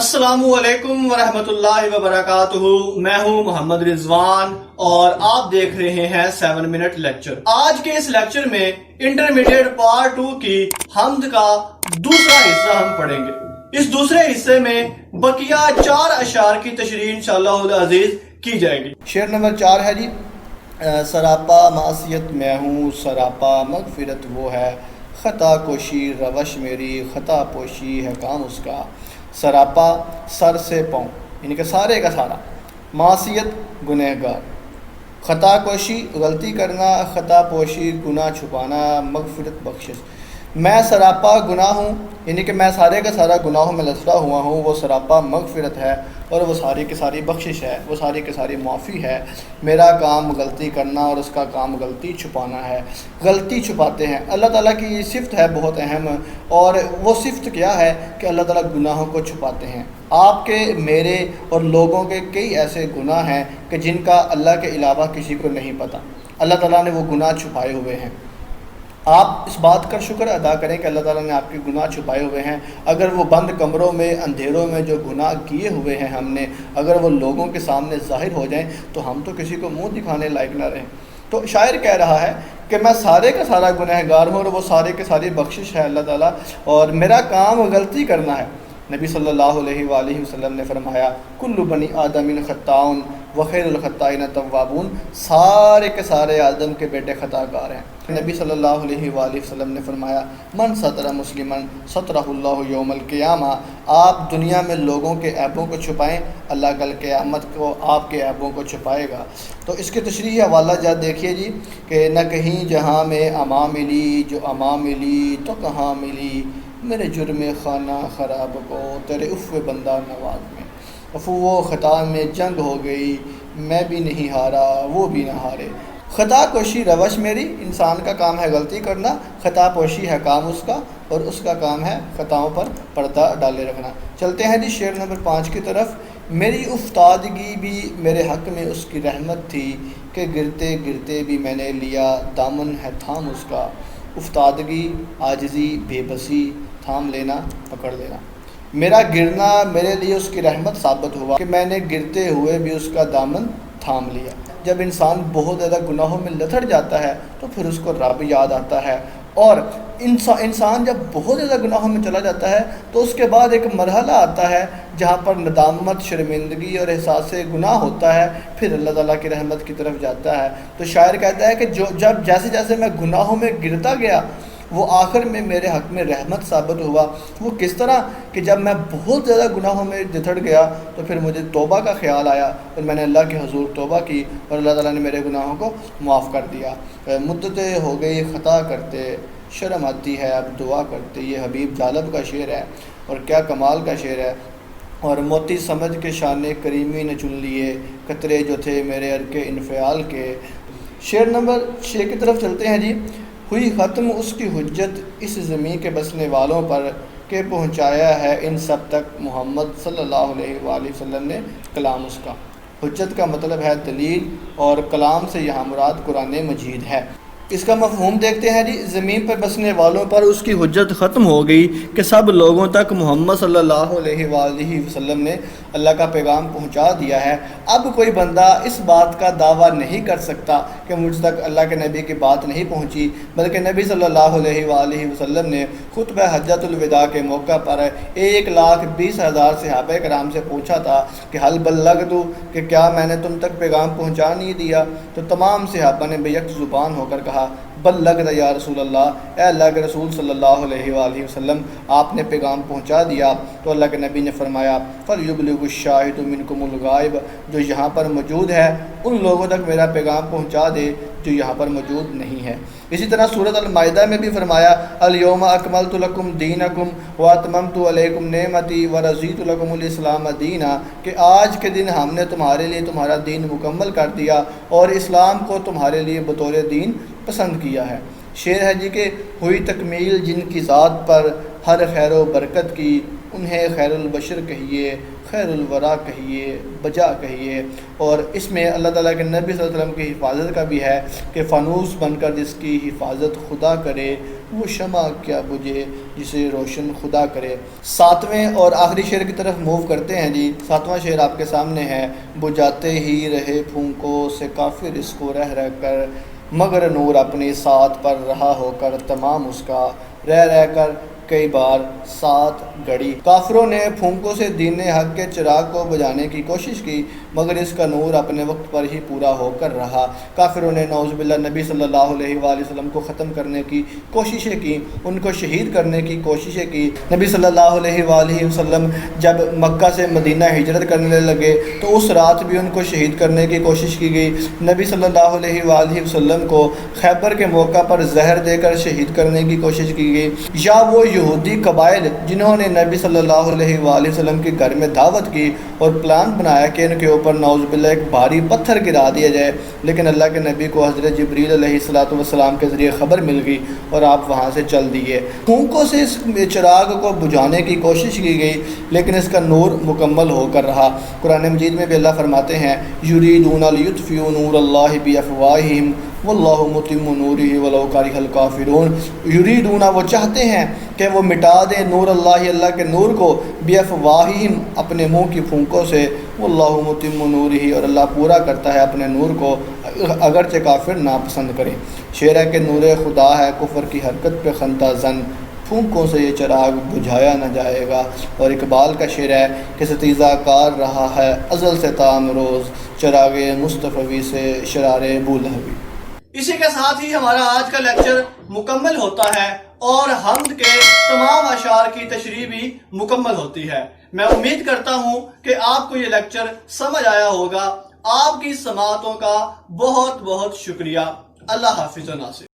السلام علیکم ورحمۃ اللہ وبرکاتہ۔ میں ہوں محمد رضوان اور آپ دیکھ رہے ہیں 7 منٹ لیکچر۔ آج کے اس لیکچر میں انٹرمیڈیٹ پارٹ 2 کی حمد کا دوسرا حصہ ہم پڑھیں گے۔ اس دوسرے حصے میں بقیہ 4 اشعار کی تشریح انشاءاللہ العزیز کی جائے گی۔ شعر نمبر 4 ہے جی، سراپا معصیت میں ہوں، سراپا مغفرت وہ ہے، خطا کوشی روش میری، خطا پوشی ہے کام اس کا۔ سراپا سر سے پاؤں یعنی کہ سارے کا سارا، معصیت گنہگار، خطا کوشی غلطی کرنا، خطا پوشی گناہ چھپانا، مغفرت بخشش۔ میں سراپا گناہ ہوں یعنی کہ میں سارے کا سارا گناہوں میں لثڑا ہوا ہوں، وہ سراپا مغفرت ہے اور وہ ساری کی ساری بخشش ہے، وہ ساری کی ساری معافی ہے۔ میرا کام غلطی کرنا اور اس کا کام غلطی چھپانا ہے۔ غلطی چھپاتے ہیں، اللہ تعالیٰ کی یہ صفت ہے بہت اہم، اور وہ صفت کیا ہے کہ اللہ تعالیٰ گناہوں کو چھپاتے ہیں۔ آپ کے، میرے اور لوگوں کے کئی ایسے گناہ ہیں کہ جن کا اللہ کے علاوہ کسی کو نہیں پتہ، اللہ تعالیٰ نے وہ گناہ چھپائے ہوئے ہیں۔ آپ اس بات کا شکر ادا کریں کہ اللہ تعالیٰ نے آپ کے گناہ چھپائے ہوئے ہیں۔ اگر وہ بند کمروں میں، اندھیروں میں جو گناہ کیے ہوئے ہیں ہم نے، اگر وہ لوگوں کے سامنے ظاہر ہو جائیں تو ہم تو کسی کو منہ دکھانے لائق نہ رہیں۔ تو شاعر کہہ رہا ہے کہ میں سارے کا سارا گنہگار ہوں اور وہ سارے کے ساری بخشش ہے اللہ تعالیٰ، اور میرا کام غلطی کرنا ہے۔ نبی صلی اللہ علیہ وآلہ وسلم نے فرمایا، کل بنی آدم خطاؤن وخیر الخطائین توابون، سارے کے سارے آدم کے بیٹے خطا کار ہیں۔ نبی صلی اللہ علیہ وآلہ وسلم نے فرمایا، من ستر مسلمن سترہ اللہ یوم القیامہ، آپ دنیا میں لوگوں کے عیبوں کو چھپائیں، اللہ کل قیامت کو آپ کے عیبوں کو چھپائے گا۔ تو اس کے تشریحی حوالہ جات دیکھیے جی کہ نہ کہیں جہاں میں اما ملی، جو اما ملی تو کہاں ملی، میرے جرم خانہ خراب کو تیرے عفو بندہ نواز میں، عفو و خطا میں جنگ ہو گئی، میں بھی نہیں ہارا وہ بھی نہ ہارے۔ خطا کوشی روش میری، انسان کا کام ہے غلطی کرنا، خطا پوشی ہے کام اس کا، اور اس کا کام ہے خطاؤں پر پردہ ڈالے رکھنا۔ چلتے ہیں جی شعر نمبر 5 کی طرف۔ میری افتادگی بھی میرے حق میں اس کی رحمت تھی، کہ گرتے گرتے بھی میں نے لیا دامن ہے تھام اس کا۔ افتادگی، عاجزی، بے بسی، تھام لینا، پکڑ لینا۔ میرا گرنا میرے لیے اس کی رحمت ثابت ہوا کہ میں نے گرتے ہوئے بھی اس کا دامن تھام لیا۔ جب انسان بہت زیادہ گناہوں میں لتھڑ جاتا ہے تو پھر اس کو رب یاد آتا ہے، اور انسان جب بہت زیادہ گناہوں میں چلا جاتا ہے تو اس کے بعد ایک مرحلہ آتا ہے جہاں پر ندامت، شرمندگی اور احساس گناہ ہوتا ہے، پھر اللہ تعالیٰ کی رحمت کی طرف جاتا ہے۔ تو شاعر کہتا ہے کہ جب جیسے جیسے میں گناہوں میں گرتا گیا، وہ آخر میں میرے حق میں رحمت ثابت ہوا۔ وہ کس طرح کہ جب میں بہت زیادہ گناہوں میں جتڑ گیا تو پھر مجھے توبہ کا خیال آیا اور میں نے اللہ کے حضور توبہ کی اور اللہ تعالیٰ نے میرے گناہوں کو معاف کر دیا۔ مدتیں ہو گئی خطا کرتے، شرم آتی ہے اب دعا کرتے۔ یہ حبیب جالب کا شعر ہے اور کیا کمال کا شعر ہے۔ اور موتی سمجھ کے شان کریمی نے چن لیے، قطرے جو تھے میرے عرق انفعال کے۔ شعر نمبر 6 کی طرف چلتے ہیں جی۔ ہوئی ختم اس کی حجت اس زمین کے بسنے والوں پر، کہ پہنچایا ہے ان سب تک محمد صلی اللہ علیہ وآلہ وسلم نے کلام اس کا۔ حجت کا مطلب ہے دلیل، اور کلام سے یہاں مراد قرآن مجید ہے۔ اس کا مفہوم دیکھتے ہیں جی۔ زمین پر بسنے والوں پر اس کی حجت ختم ہو گئی کہ سب لوگوں تک محمد صلی اللہ علیہ وآلہ وسلم نے اللہ کا پیغام پہنچا دیا ہے۔ اب کوئی بندہ اس بات کا دعویٰ نہیں کر سکتا کہ مجھ تک اللہ کے نبی کی بات نہیں پہنچی، بلکہ نبی صلی اللہ علیہ وآلہ وسلم نے خطبہ حجۃ الوداع کے موقع پر 1,20,000 صحابہ کرام سے پوچھا تھا کہ حل بلغت، کہ کیا میں نے تم تک پیغام پہنچا نہیں دیا؟ تو تمام صحابہ نے بیک زبان ہو کر کہا، بلغت یا رسول اللہ، اے اللہ کے رسول صلی اللہ علیہ وآلہ وسلم، آپ نے پیغام پہنچا دیا۔ تو اللہ کے نبی نے فرمایا، فَلْيُبْلِغُ الشَّاهِدُ مِنْكُمُ الْغَائِبَ، جو یہاں پر موجود ہے ان لوگوں تک میرا پیغام پہنچا دے جو یہاں پر موجود نہیں ہے۔ اسی طرح سورۃ المائدہ میں بھی فرمایا، الْيَوْمَ أَكْمَلْتُ لَكُمْ دِينَكُمْ وَأَتْمَمْتُ عَلَيْكُمْ نِعْمَتِي وَرَضِيتُ لَكُمُ الْإِسْلَامَ دِينًا، کہ آج کے دن ہم نے تمہارے لیے تمہارا دین مکمل کر دیا اور اسلام کو تمہارے لیے بطور دین پسند کیا ہے۔ شعر ہے جی کہ ہوئی تکمیل جن کی ذات پر، ہر خیر و برکت کی انہیں خیر البشر کہیے، خیر الورا کہیے، بجا کہیے۔ اور اس میں اللہ تعالیٰ کے نبی صلی اللہ علیہ وسلم کی حفاظت کا بھی ہے کہ فانوس بن کر جس کی حفاظت خدا کرے وہ شمع کیا بجھے جسے روشن خدا کرے۔ 7ویں اور آخری شعر کی طرف موو کرتے ہیں جی۔ 7واں شعر آپ کے سامنے ہے۔ بجھاتے ہی رہے پھونکوں سے کافر اس کو رہ رہ کر، مگر نور اپنی ساتھ پر رہا ہو کر تمام اس کا، رہ رہ کر کئی بار ساتھ گڑی۔ کافروں نے پھونکوں سے دین حق کے چراغ کو بجھانے کی کوشش کی، مگر اس کا نور اپنے وقت پر ہی پورا ہو کر رہا۔ کافروں نے نعوذ باللہ نبی صلی اللہ علیہ وآلہ وسلم کو ختم کرنے کی کوششیں کی، ان کو شہید کرنے کی کوششیں کی۔ نبی صلی اللہ علیہ وآلہ وسلم جب مکہ سے مدینہ ہجرت کرنے لگے تو اس رات بھی ان کو شہید کرنے کی کوشش کی گئی۔ نبی صلی اللہ علیہ وآلہ وسلم کو خیبر کے موقع پر زہر دے کر شہید کرنے کی کوشش کی گئی۔ یا وہ یہودی قبائل جنہوں نے نبی صلی اللہ علیہ وآلہ وسلم کے گھر میں دعوت کی اور پلان بنایا کہ ان کے اوپر نعوذ باللہ ایک بھاری پتھر گرا دیا جائے، لیکن اللہ کے نبی کو حضرت جبریل علیہ السلام کے ذریعے خبر مل گئی اور آپ وہاں سے چل دیے۔ پھونکوں سے اس چراغ کو بجھانے کی کوشش کی گئی لیکن اس کا نور مکمل ہو کر رہا۔ قرآن مجید میں بھی اللہ فرماتے ہیں یریدون لیطفئوا نور اللہ بافواہہم واللہ متم نورہ ولو کرہ الکافرون۔ یریدون وہ چاہتے ہیں کہ وہ مٹا دیں نور اللہ کے نور کو، بافواہہم اپنے منہ کی پھونکوں سے، واللہ متم نورہ اور اللہ پورا کرتا ہے اپنے نور کو اگرچہ کافر ناپسند کریں۔ شعر ہے کہ نور خدا ہے کفر کی حرکت پہ خندہ زن، پھونکوں سے یہ چراغ بجھایا نہ جائے گا۔ اور اقبال کا شعر ہے کہ ستیزہ کار رہا ہے ازل سے تا امروز، چراغ مصطفی سے شرار بولہوی۔ اسی کے ساتھ ہی ہمارا آج کا لیکچر مکمل ہوتا ہے اور حمد کے تمام اشعار کی تشریح بھی مکمل ہوتی ہے۔ میں امید کرتا ہوں کہ آپ کو یہ لیکچر سمجھ آیا ہوگا۔ آپ کی سماعتوں کا بہت بہت شکریہ۔ اللہ حافظ و ناصر۔